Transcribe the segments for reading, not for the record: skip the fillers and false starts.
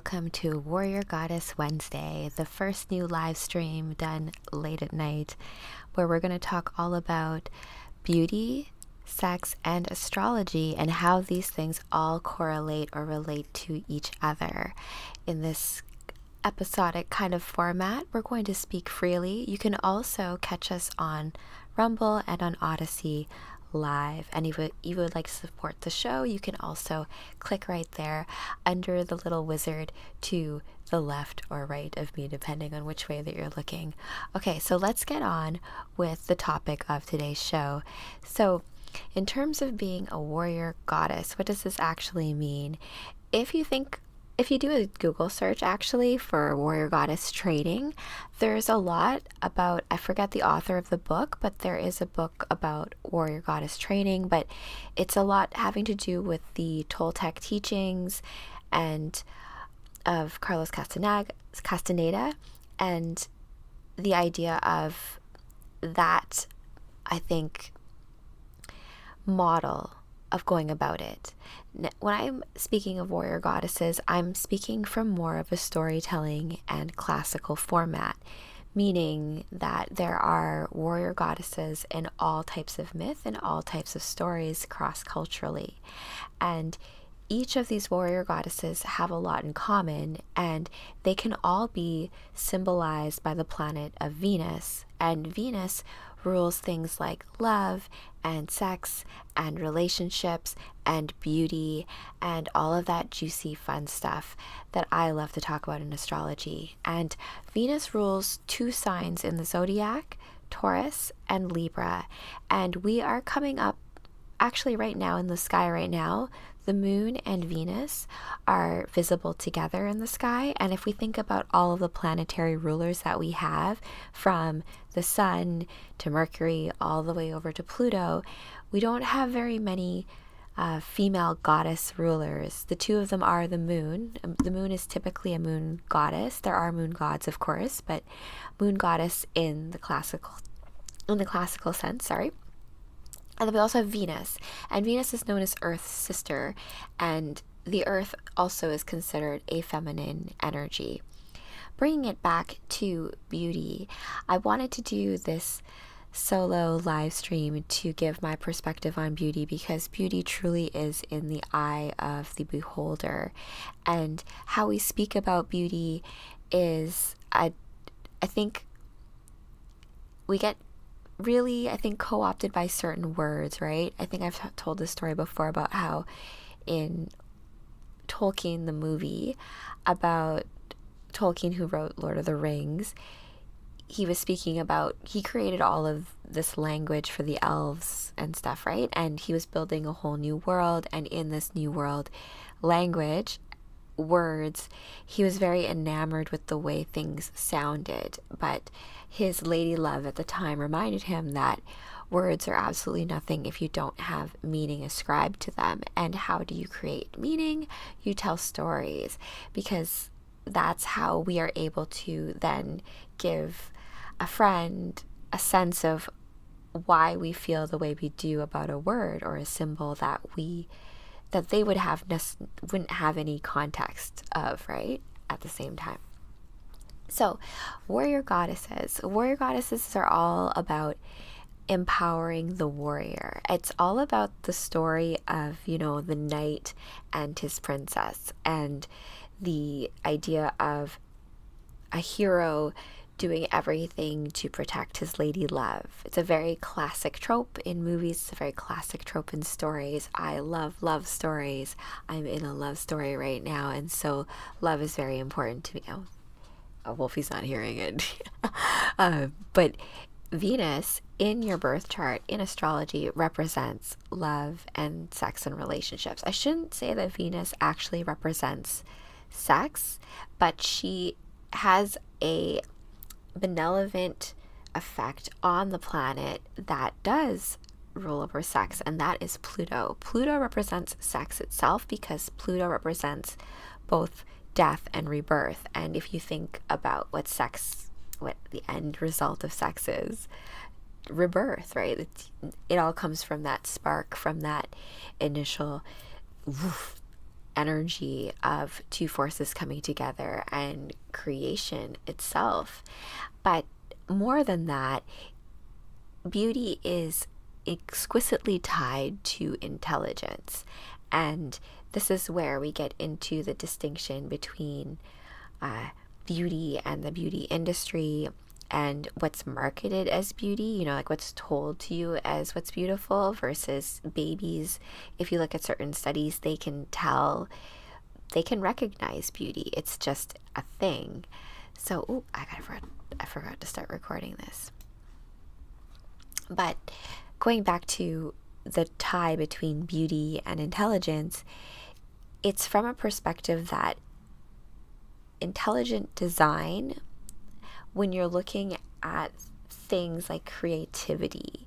welcome to Warrior Goddess Wednesday, the first new live stream done late at night, where we're going to talk all about beauty, sex, and astrology, and how these things all correlate or relate to each other. In this episodic kind of format, we're going to speak freely. You can also catch us on Rumble and on Odyssey live, and if you would like to support the show, you can also click right there under the little wizard to the left or right of me, depending on which way that you're looking. Okay, so let's get on with the topic of today's show. So in terms of being a warrior goddess, what does this actually mean? If you do a Google search actually for warrior goddess training, there's a lot about, I forget the author of the book, but there is a book about warrior goddess training, but it's a lot having to do with the Toltec teachings and of Carlos Castaneda, and the idea of that, I think, model of going about it. When I'm speaking of warrior goddesses, I'm speaking from more of a storytelling and classical format, meaning that there are warrior goddesses in all types of myth and all types of stories cross-culturally. And each of these warrior goddesses have a lot in common, and they can all be symbolized by the planet of Venus. And Venus rules things like love and sex and relationships and beauty and all of that juicy fun stuff that I love to talk about in astrology. And Venus rules two signs in the zodiac, Taurus and Libra. And we are coming up, actually right now in the sky right now, the moon and Venus are visible together in the sky. And if we think about all of the planetary rulers that we have, from the sun to Mercury all the way over to Pluto, we don't have very many female goddess rulers. The two of them are the moon. The moon is typically a moon goddess. There are moon gods, of course, but moon goddess in the classical sense, sorry. And then we also have Venus, and Venus is known as Earth's sister, and the Earth also is considered a feminine energy. Bringing it back to beauty, I wanted to do this solo live stream to give my perspective on beauty, because beauty truly is in the eye of the beholder, and how we speak about beauty is, I think we get really, co-opted by certain words, right? I think I've told this story before about how in Tolkien, the movie, about Tolkien, who wrote Lord of the Rings, he was speaking about, he created all of this language for the elves and stuff, right? And he was building a whole new world, and in this new world language, words, he was very enamored with the way things sounded, but his lady love at the time reminded him that words are absolutely nothing if you don't have meaning ascribed to them. And how do you create meaning? You tell stories, because that's how we are able to then give a friend a sense of why we feel the way we do about a word or a symbol that they wouldn't have any context of, right, at the same time. So warrior goddesses are all about empowering the warrior. It's all about the story of, the knight and his princess, and the idea of a hero doing everything to protect his lady love. It's a very classic trope in movies. It's a very classic trope in stories. I love love stories. I'm in a love story right now, and so love is very important to me. Oh, Wolfie's not hearing it. But Venus in your birth chart in astrology represents love and sex and relationships. I shouldn't say that Venus actually represents sex, but she has a benevolent effect on the planet that does rule over sex, and that is Pluto. Pluto represents sex itself, because Pluto represents both death and rebirth. And if you think about what the end result of sex is, rebirth, right? It all comes from that spark, from that initial woof, energy of two forces coming together and creation itself. But more than that, beauty is exquisitely tied to intelligence. And this is where we get into the distinction between beauty and the beauty industry and what's marketed as beauty, you know, like what's told to you as what's beautiful versus babies. If you look at certain studies, they can tell, they can recognize beauty. It's just a thing. So, I forgot to start recording this. But going back to the tie between beauty and intelligence, it's from a perspective that intelligent design, when you're looking at things like creativity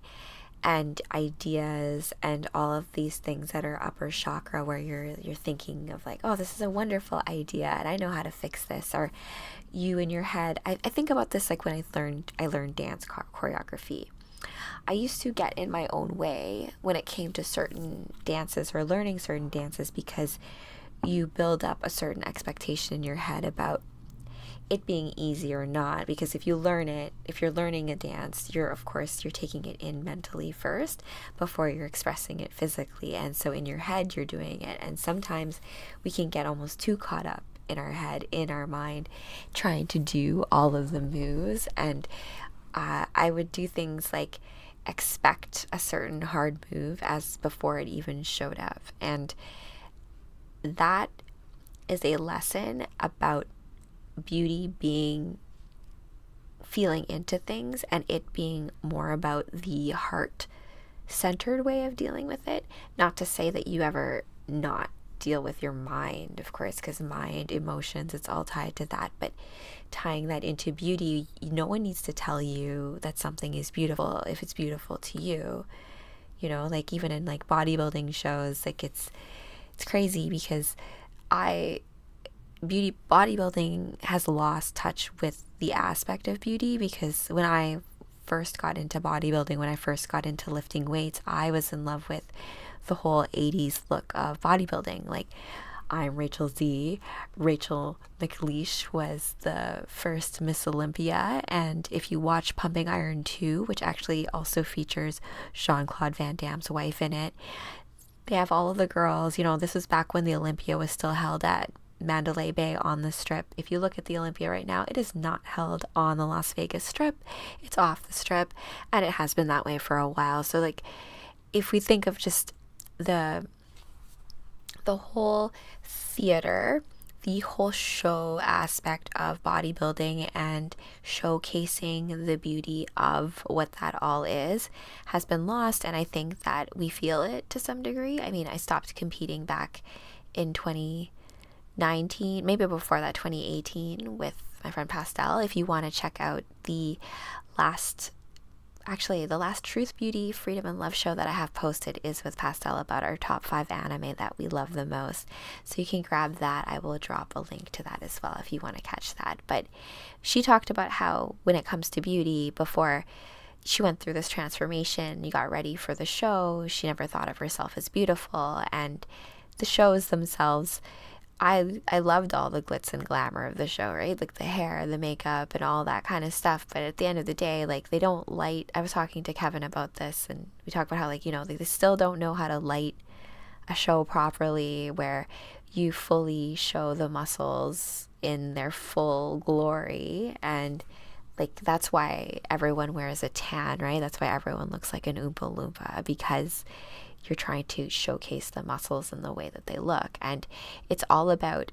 and ideas and all of these things that are upper chakra, where you're thinking of like, oh, this is a wonderful idea and I know how to fix this, or you in your head, I think about this like when I learned dance choreography. I used to get in my own way when it came to certain dances or learning certain dances, because you build up a certain expectation in your head about it being easy or not. Because if you learn it, if you're learning a dance, you're taking it in mentally first before you're expressing it physically. And so in your head, you're doing it. And sometimes we can get almost too caught up in our head, in our mind, trying to do all of the moves. And I would do things like expect a certain hard move as before it even showed up. And that is a lesson about beauty being feeling into things, and it being more about the heart-centered way of dealing with it. Not to say that you ever not deal with your mind, of course, because mind, emotions, it's all tied to that. But tying that into beauty, no one needs to tell you that something is beautiful if it's beautiful to you. You know, like even in like bodybuilding shows, like it's crazy because bodybuilding has lost touch with the aspect of beauty, because when I first got into bodybuilding, when I first got into lifting weights, I was in love with the whole 80s look of bodybuilding. Like, I'm Rachel Z. Rachel McLeish was the first Miss Olympia. And if you watch Pumping Iron 2, which actually also features Jean-Claude Van Damme's wife in it, they have all of the girls. You know, this was back when the Olympia was still held at Mandalay Bay on the Strip. If you look at the Olympia right now, it is not held on the Las Vegas Strip. It's off the Strip, and it has been that way for a while. So, like, if we think of just the whole theater, the whole show aspect of bodybuilding and showcasing the beauty of what that all is has been lost. And I think that we feel it to some degree. I mean, I stopped competing back in 2019, maybe before that, 2018, with my friend Pastel. If you want to check out the last Truth, Beauty, Freedom, and Love show that I have posted is with Pastel, about our top 5 anime that we love the most. So you can grab that. I will drop a link to that as well if you want to catch that. But she talked about how when it comes to beauty, before she went through this transformation, you got ready for the show, she never thought of herself as beautiful. And the shows themselves, I loved all the glitz and glamour of the show, right? Like the hair, the makeup, and all that kind of stuff. But at the end of the day, like, they don't light. I was talking to Kevin about this, and we talked about how, like, you know, they still don't know how to light a show properly where you fully show the muscles in their full glory. And like, that's why everyone wears a tan, right? That's why everyone looks like an Oompa Loompa, because you're trying to showcase the muscles and the way that they look. And it's all about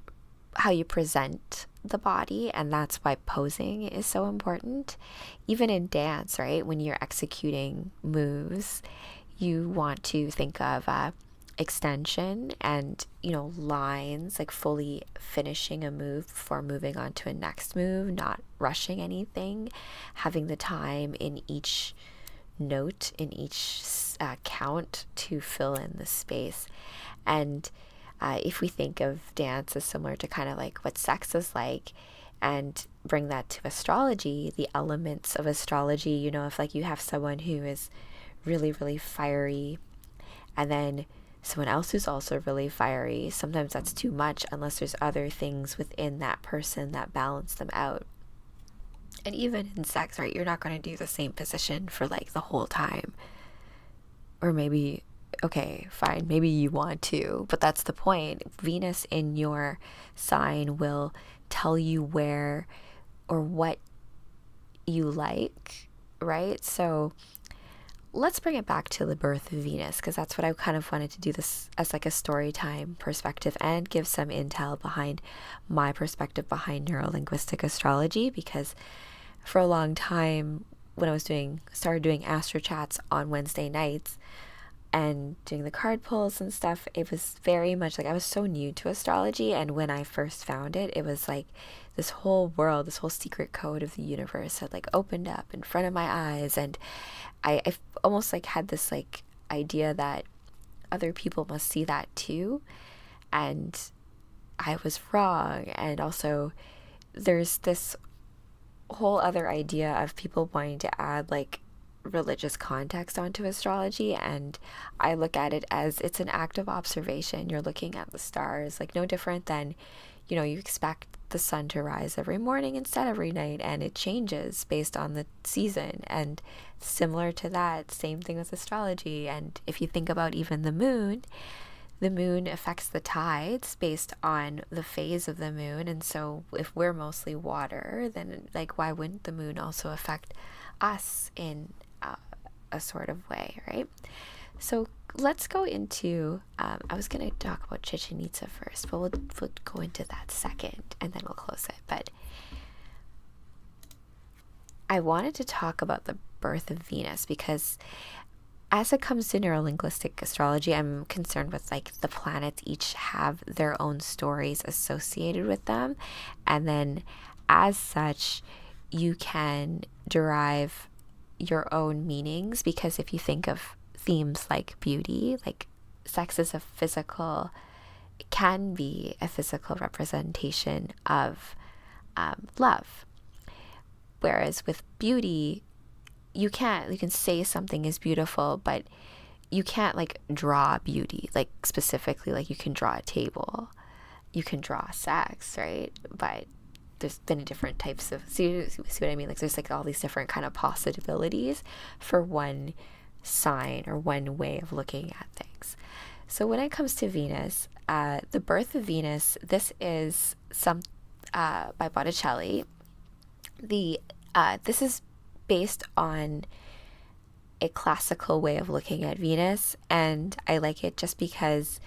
how you present the body, and that's why posing is so important. Even in dance, right? When you're executing moves, you want to think of extension and, you know, lines, like fully finishing a move before moving on to a next move, not rushing anything, having the time in each note, in each count, to fill in the space. And if we think of dance as similar to kind of like what sex is like, and bring that to astrology, the elements of astrology, you know, if like you have someone who is really, really fiery, and then someone else who's also really fiery. Sometimes that's too much unless there's other things within that person that balance them out. And even in sex, right, you're not going to do the same position for like the whole time. Or maybe, okay, fine, maybe you want to, but that's the point. Venus in your sign will tell you where or what you like, right? So let's bring it back to the birth of Venus, because that's what I kind of wanted to do this as like a story time perspective and give some intel behind my perspective behind neurolinguistic astrology, because for a long time when I was started doing Astro chats on Wednesday nights and doing the card pulls and stuff, it was very much like I was so new to astrology, and when I first found it, it was like this whole world, this whole secret code of the universe had like opened up in front of my eyes, and I almost like had this like idea that other people must see that too, and I was wrong. And also there's this whole other idea of people wanting to add like religious context onto astrology, and I look at it as it's an act of observation. You're looking at the stars, like no different than, you know, you expect the sun to rise every morning instead every night, and it changes based on the season. And similar to that, same thing with astrology. And if you think about even the moon affects the tides based on the phase of the moon. And so if we're mostly water, then like why wouldn't the moon also affect us in a sort of way, right? So let's go into I was going to talk about Chichen Itza first, but we'll go into that second and then we'll close it. But I wanted to talk about the birth of Venus because as it comes to neurolinguistic astrology, I'm concerned with like the planets each have their own stories associated with them, and then as such you can derive your own meanings, because if you think of themes like beauty, like sex is it can be a physical representation of love, whereas with beauty you can say something is beautiful, but you can't like draw beauty, like specifically, like you can draw a table, you can draw sex, right? But there's many different types of, see what I mean? Like there's like all these different kind of possibilities for one sign or one way of looking at things. So when it comes to Venus, the birth of Venus, this is by Botticelli. This is based on a classical way of looking at Venus, and I like it just because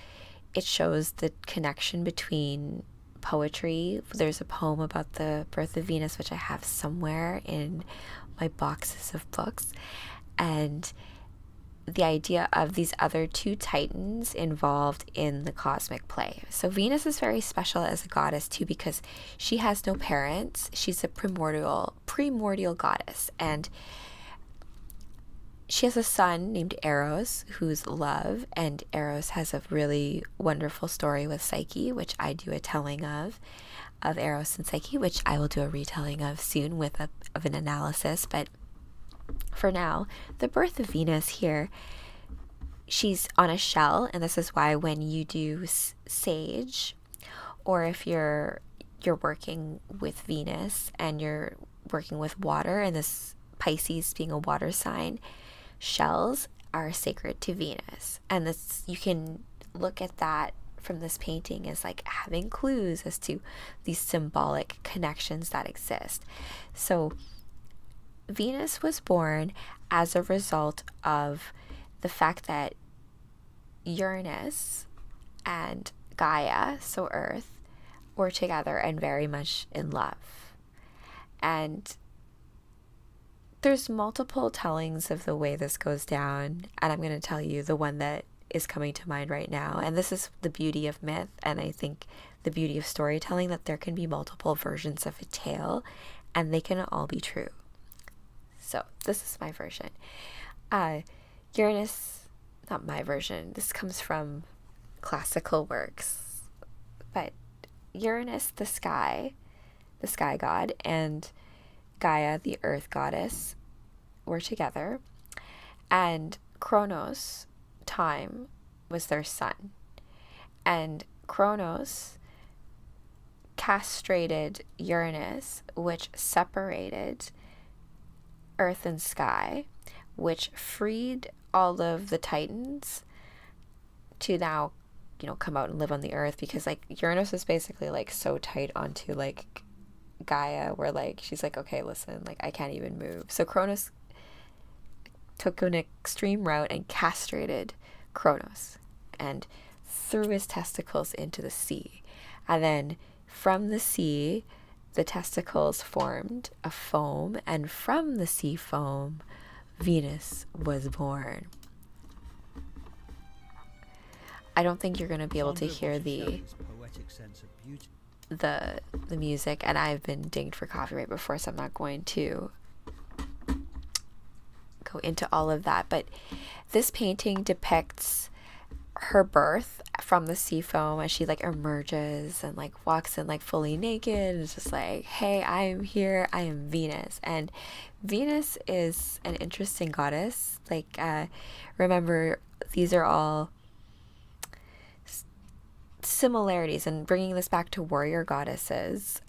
it shows the connection between poetry. There's a poem about the birth of Venus which I have somewhere in my boxes of books, and the idea of these other two titans involved in the cosmic play. So Venus is very special as a goddess too, because she has no parents. She's a primordial goddess, and she has a son named Eros, who's love, and Eros has a really wonderful story with Psyche, which I do a telling of Eros and Psyche, which I will do a retelling of soon with an analysis. But for now, the birth of Venus here, she's on a shell, and this is why when you do sage, or if you're working with Venus and you're working with water, and this Pisces being a water sign, shells are sacred to Venus. And this, you can look at that from this painting as like having clues as to these symbolic connections that exist. So Venus was born as a result of the fact that Uranus and Gaia, so Earth, were together and very much in love. And there's multiple tellings of the way this goes down, and I'm going to tell you the one that is coming to mind right now. And this is the beauty of myth, and I think the beauty of storytelling, that there can be multiple versions of a tale and they can all be true. So this is my version. Uranus, not my version, this comes from classical works, but Uranus, the sky god, and Gaia, the earth goddess, were together, and Chronos, time, was their son. And Kronos castrated Uranus, which separated Earth and sky, which freed all of the Titans to now, come out and live on the Earth, because like Uranus is basically like so tight onto like Gaia, where like she's like, okay, listen, like I can't even move. So Kronos took an extreme route and castrated Kronos and threw his testicles into the sea. And then from the sea, the testicles formed a foam, and from the sea foam, Venus was born. I don't think you're going to be able to hear the music, and I've been dinged for copyright before, so I'm not going to go into all of that. But this painting depicts her birth from the sea foam as she like emerges and like walks in like fully naked, and it's just like, hey, I am here, I am Venus. And Venus is an interesting goddess. Like remember, these are all similarities, and bringing this back to warrior goddesses,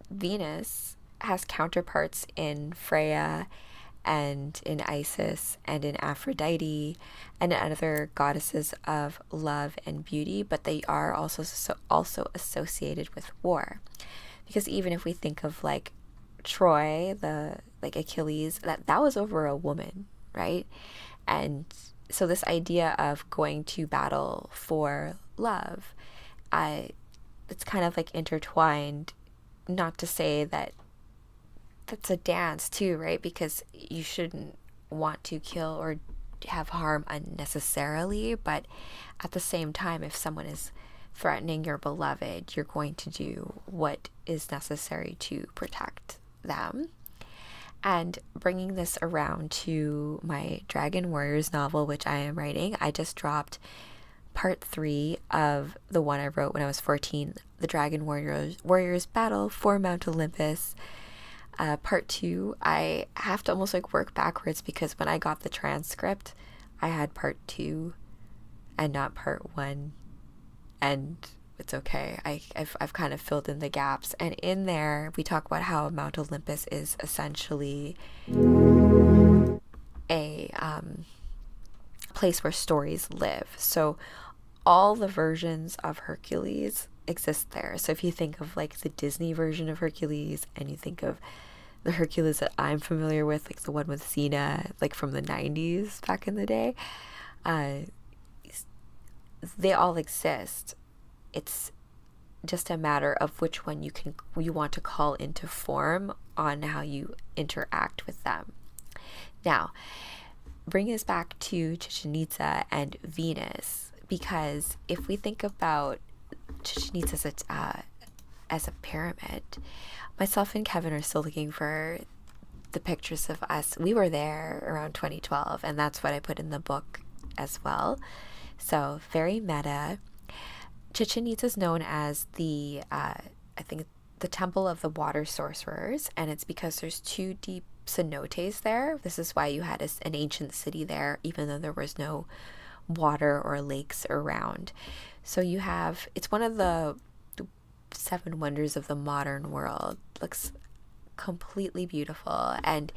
Venus has counterparts in Freya and in Isis and in Aphrodite and in other goddesses of love and beauty, but they are also associated with war. Because even if we think of like Troy, the like Achilles, that was over a woman, right? And so this idea of going to battle for love, it's kind of like intertwined. Not to say that that's a dance too, right? Because you shouldn't want to kill or have harm unnecessarily, but at the same time, if someone is threatening your beloved, you're going to do what is necessary to protect them. And bringing this around to my Dragon Warriors novel, which I am writing, I just dropped part 3 of the one I wrote when I was 14, the Dragon Warriors Battle for Mount Olympus. Part 2, I have to almost like work backwards, because when I got the transcript, I had part 2 and not part 1, and it's okay. I've kind of filled in the gaps, and in there we talk about how Mount Olympus is essentially a place where stories live. So all the versions of Hercules exist there. So if you think of like the Disney version of Hercules, and you think of the Hercules that I'm familiar with, like the one with Xena, like from the 90s back in the day, they all exist. It's just a matter of which one you want to call into form on how you interact with them. Now, bring us back to Chichen Itza and Venus, because if we think about Chichen Itza as a pyramid, myself and Kevin are still looking for the pictures of us. We were there around 2012, and that's what I put in the book as well. So very meta. Chichen Itza is known as the I think the Temple of the Water Sorcerers, and it's because there's 2 deep cenotes there. This is why you had an ancient city there, even though there was no water or lakes around. So you have, it's one of the 7 wonders of the modern world. Looks completely beautiful, and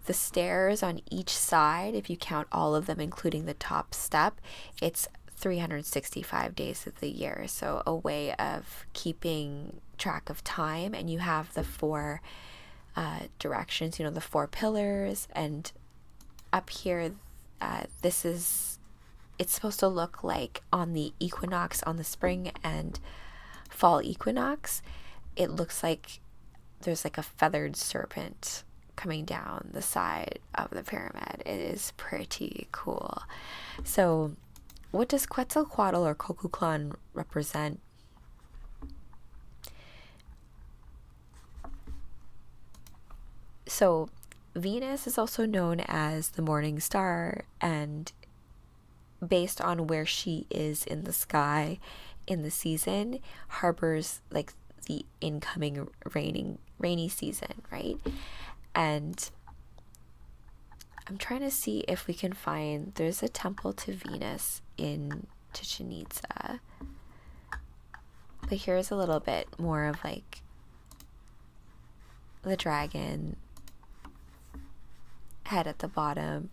the stairs on each side, if you count all of them including the top step, it's 365 days of the year. So a way of keeping track of time. And you have the 4 directions, the 4 pillars, and up here it's supposed to look like on the equinox, on the spring and fall equinox, it looks like there's like a feathered serpent coming down the side of the pyramid. It is pretty cool. So what does Quetzalcoatl or Cocuclan represent? So Venus is also known as the morning star, and based on where she is in the sky in the season, harbors like the incoming rainy season, right? And I'm trying to see if we can find, there's a temple to Venus in Chichen Itza. But here's a little bit more of like the dragon head at the bottom.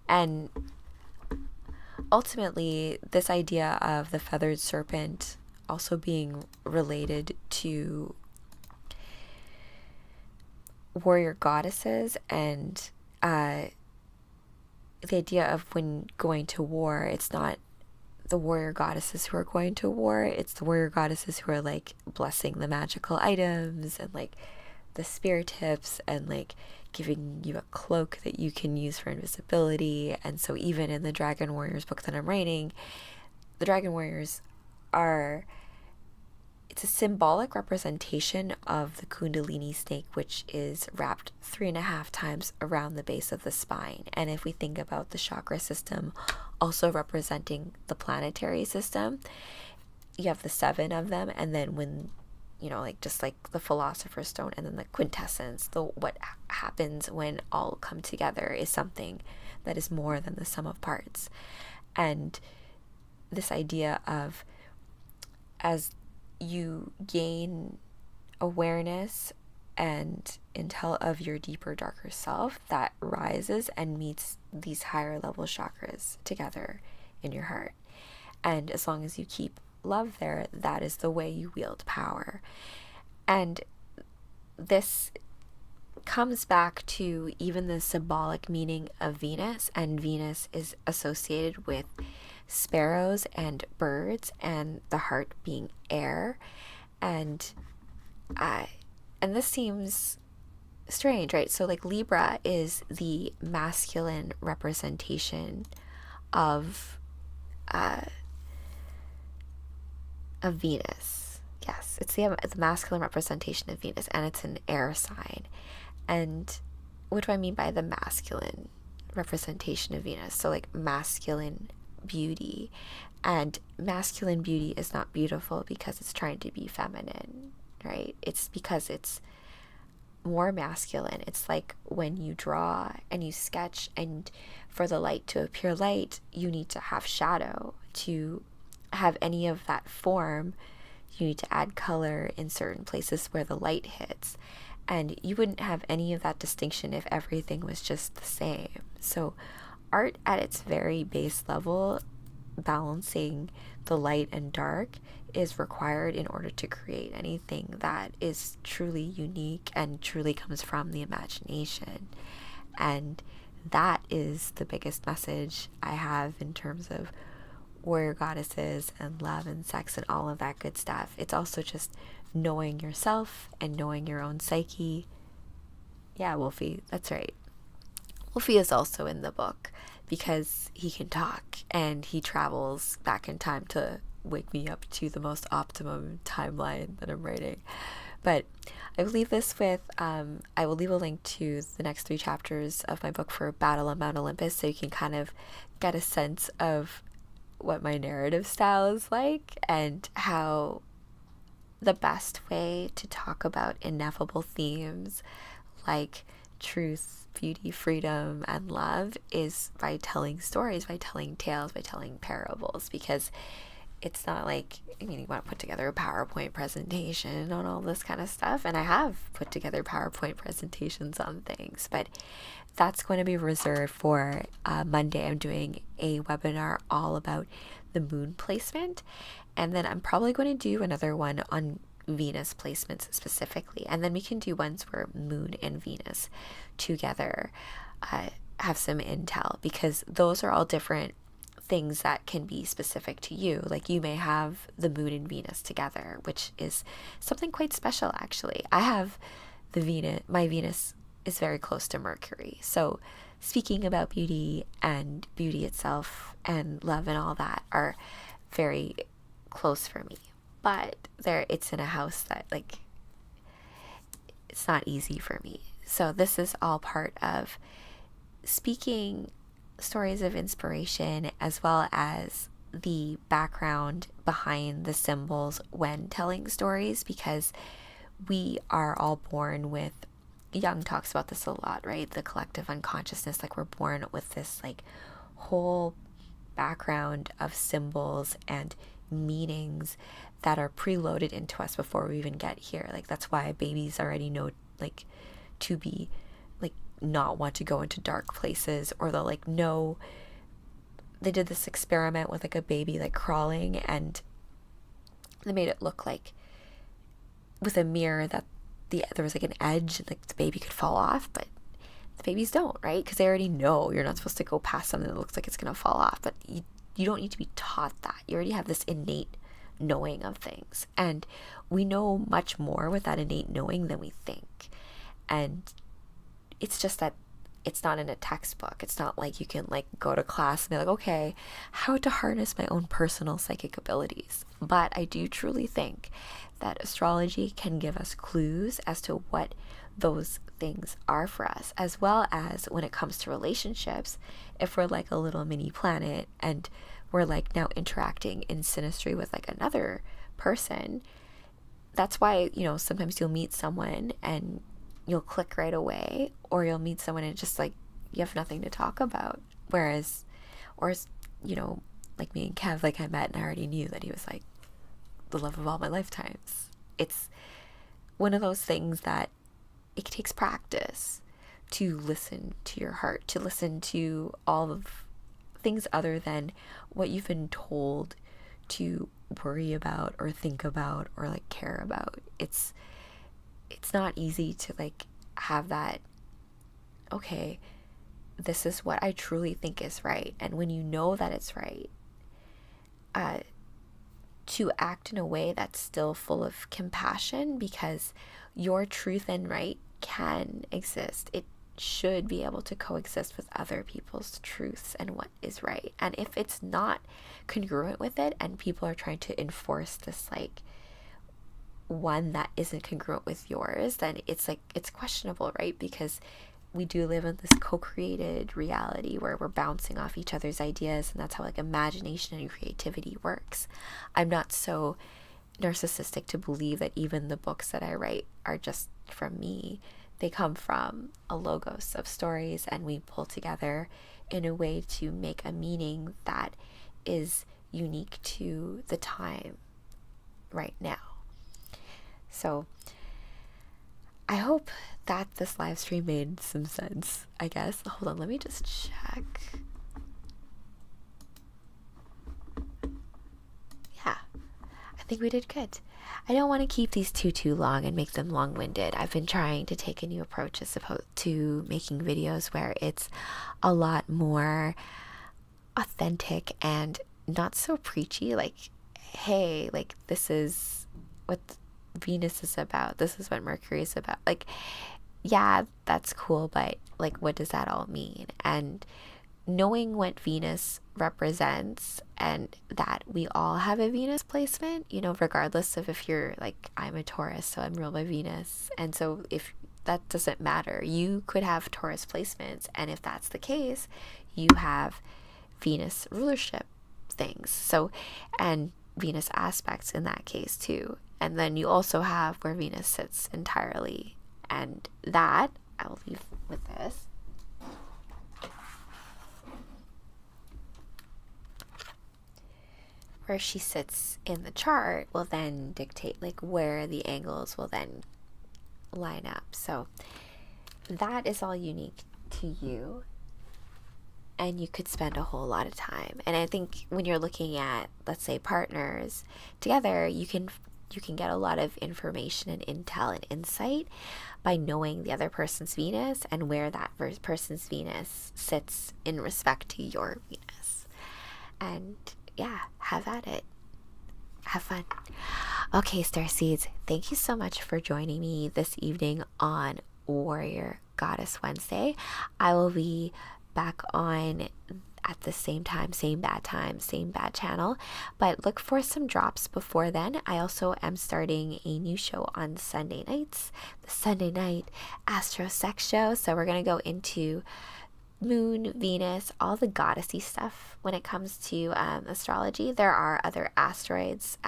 And ultimately, this idea of the feathered serpent also being related to warrior goddesses, and the idea of when going to war, it's not the warrior goddesses who are going to war, it's the warrior goddesses who are like blessing the magical items and like the spear tips and like giving you a cloak that you can use for invisibility. And so even in the Dragon Warriors book that I'm writing, the Dragon Warriors are, it's a symbolic representation of the Kundalini snake, which is wrapped 3.5 times around the base of the spine. And if we think about the chakra system also representing the planetary system, you have the 7 of them, and then when, you know, like just like the Philosopher's Stone, and then the quintessence, the what happens when all come together is something that is more than the sum of parts. And this idea of, as you gain awareness and intel of your deeper, darker self, that rises and meets these higher level chakras together in your heart. And as long as you keep love there, that is the way you wield power. And this comes back to even the symbolic meaning of Venus, and Venus is associated with sparrows and birds, and the heart being air. And this seems strange, right? So like Libra is the masculine representation of Venus. Yes, it's the masculine representation of Venus, and it's an air sign. And what do I mean by the masculine representation of Venus? So like masculine beauty, and masculine beauty is not beautiful because it's trying to be feminine, right? It's because it's more masculine. It's like when you draw and you sketch, and for the light to appear light, you need to have shadow. To have any of that form, you need to add color in certain places where the light hits. And you wouldn't have any of that distinction if everything was just the same. So art at its very base level, balancing the light and dark, is required in order to create anything that is truly unique and truly comes from the imagination. And that is the biggest message I have in terms of warrior goddesses and love and sex and all of that good stuff. It's also just knowing yourself and knowing your own psyche. Yeah, Wolfie, that's right. Wolfie is also in the book because he can talk, and he travels back in time to wake me up to the most optimum timeline that I'm writing. But I will leave this with, I will leave a link to the next 3 chapters of my book for Battle on Mount Olympus, so you can kind of get a sense of what my narrative style is like, and how the best way to talk about ineffable themes like truth, beauty, freedom, and love is by telling stories, by telling tales, by telling parables. Because it's not like, I mean, you want to put together a PowerPoint presentation on all this kind of stuff, and I have put together PowerPoint presentations on things, but that's going to be reserved for Monday. I'm doing a webinar all about the moon placement, and then I'm probably going to do another one on Venus placements specifically, and then we can do ones where moon and Venus together have some intel, because those are all different things that can be specific to you. Like you may have the moon and Venus together, which is something quite special actually. I have the Venus, my Venus is very close to Mercury. So speaking about beauty and beauty itself and love and all that are very close for me. But it's in a house that like, it's not easy for me. So this is all part of speaking stories of inspiration, as well as the background behind the symbols when telling stories, because we are all born with Jung talks about this a lot, right? The collective unconsciousness, like we're born with this like whole background of symbols and meanings that are preloaded into us before we even get here. Like that's why babies already know like to be like not want to go into dark places, or they'll like know. They did this experiment with like a baby like crawling, and they made it look like with a mirror that there was like an edge and like the baby could fall off, but the babies don't, right? Because they already know you're not supposed to go past something that looks like it's gonna fall off. But you don't need to be taught that. You already have this innate knowing of things, and we know much more with that innate knowing than we think. And it's just that it's not in a textbook. It's not like you can like go to class and be like, okay, how to harness my own personal psychic abilities. But I do truly think that astrology can give us clues as to what those things are for us, as well as when it comes to relationships. If we're like a little mini planet and we're like now interacting in synastry with like another person, that's why, you know, sometimes you'll meet someone and you'll click right away, or you'll meet someone and just like you have nothing to talk about. Whereas, or you know, like me and Kev, like I met and I already knew that he was like the love of all my lifetimes. It's one of those things that it takes practice to listen to your heart, to listen to all of things other than what you've been told to worry about or think about or like care about. It's not easy to like have that, okay, this is what I truly think is right. And when you know that it's right, to act in a way that's still full of compassion, because your truth and right can exist. It should be able to coexist with other people's truths and what is right. And if it's not congruent with it and people are trying to enforce this like one that isn't congruent with yours, then it's like it's questionable, right? Because we do live in this co-created reality where we're bouncing off each other's ideas, and that's how like imagination and creativity works. I'm not so narcissistic to believe that even the books that I write are just from me. They come from a logos of stories, and we pull together in a way to make a meaning that is unique to the time right now. So I hope that this live stream made some sense, I guess. Hold on, let me just check. Yeah, I think we did good. I don't want to keep these too long and make them long-winded. I've been trying to take a new approach as opposed to making videos where it's a lot more authentic and not so preachy. Like, hey, like this is what Venus is about. This is what Mercury is about. Like, yeah, that's cool, but like, what does that all mean? And knowing what Venus represents, and that we all have a Venus placement, you know, regardless of if you're like, I'm a Taurus, so I'm ruled by Venus. And so if that doesn't matter, you could have Taurus placements. And if that's the case, you have Venus rulership things. So, and Venus aspects in that case too. And then you also have where Venus sits entirely. And that, I'll leave with this. Where she sits in the chart will then dictate like where the angles will then line up. So that is all unique to you. And you could spend a whole lot of time. And I think when you're looking at, let's say, partners together, you can get a lot of information and intel and insight by knowing the other person's Venus and where that person's Venus sits in respect to your Venus. And yeah, have at it. Have fun. Okay, Starseeds, thank you so much for joining me this evening on Warrior Goddess Wednesday. I will be back on at the same time, same bad channel, but look for some drops before then. I also am starting a new show on Sunday nights, the Sunday night Astro Sex show. So we're going to go into Moon, Venus, all the goddessy stuff when it comes to astrology. There are other asteroids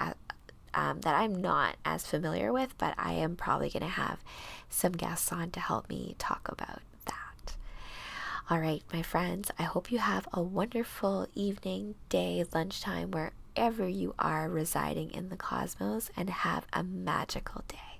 that I'm not as familiar with, but I am probably going to have some guests on to help me talk about that. All right, my friends, I hope you have a wonderful evening, day, lunchtime, wherever you are residing in the cosmos, and have a magical day.